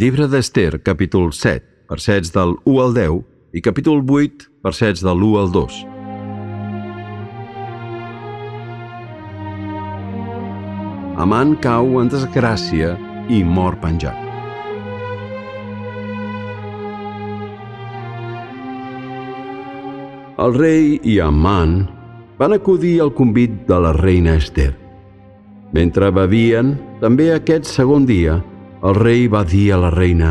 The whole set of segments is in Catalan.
Llibre d'Ester, capítol 7, versets del 1 al 10 i capítol 8, versets del 1 al 2. Amant cau en desgràcia i mor penjat. El rei i Amant van acudir al convit de la reina Ester. Mentre bevien, també aquest segon dia, el rei va dir a la reina: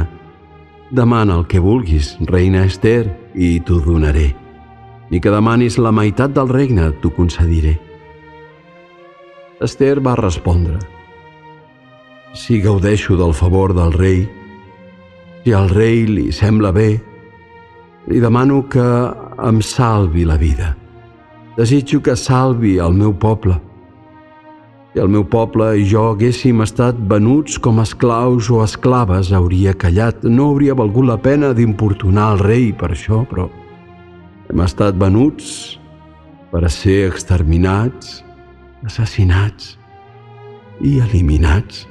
«Demana el que vulguis, reina Ester, i t'ho donaré. Ni que demanis la meitat del regne, t'ho concediré». Ester va respondre: «Si gaudeixo del favor del rei, si al rei li sembla bé, li demano que em salvi la vida. Desitjo que salvi el meu poble. Si el meu poble i jo haguéssim estat venuts com esclaus o esclaves, hauria callat. No hauria valgut la pena d'importunar el rei per això, però hem estat venuts per a ser exterminats, assassinats i eliminats».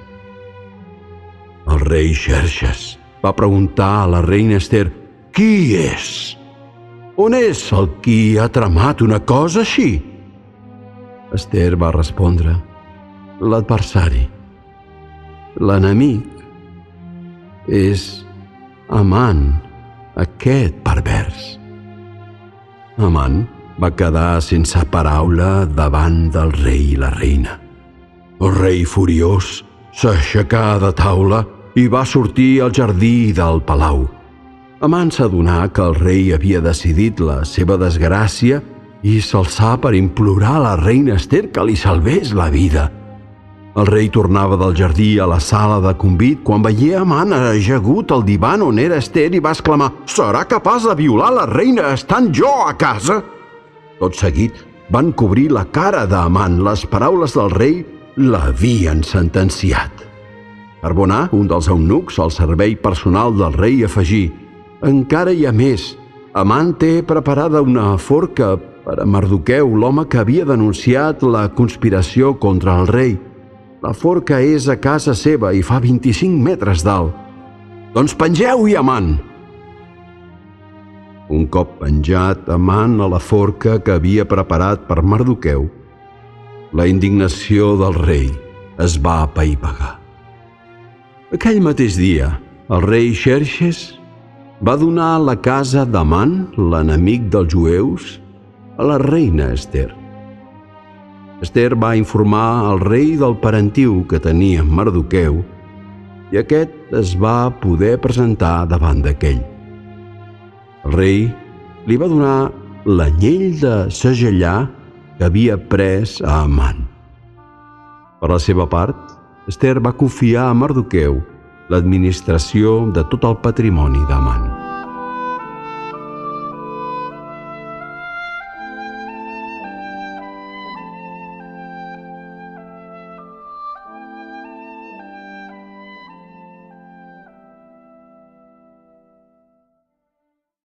El rei Xerxes va preguntar a la reina Ester: «Qui és? On és el qui ha tramat una cosa així?» Ester va respondre: «L'adversari, l'enemic, és Amant, aquest pervers». Amant va quedar sense paraula davant del rei i la reina. El rei, furiós, s'aixecà de taula i va sortir al jardí del palau. Amant s'adonà que el rei havia decidit la seva desgràcia i s'alçà per implorar a la reina Ester que li salvés la vida. El rei tornava del jardí a la sala de convit quan veié Amant ajagut al divan on era Ester i va exclamar: «Serà capaç de violar la reina estant jo a casa?» Tot seguit van cobrir la cara d'Amant. Les paraules del rei l'havien sentenciat. Carbonà, un dels eunucs al servei personal del rei, afegí: «Encara hi ha més. Amant té preparada una forca per a Mardoqueu, l'home que havia denunciat la conspiració contra el rei. La forca és a casa seva i fa 25 metres d'alt. Doncs pengeu-hi Amant!» Un cop penjat Amant a la forca que havia preparat per Mardoqueu, la indignació del rei es va apaivagar. Aquell mateix dia, el rei Xerxes va donar la casa d'Amant, l'enemic dels jueus, a la reina Ester. Ester va informar al rei del parentiu que tenia Mardoqueu i aquest es va poder presentar davant d'aquell. El rei li va donar l'anyell de segellar que havia pres a Amant. Per la seva part, Ester va confiar a Mardoqueu l'administració de tot el patrimoni d'Amant.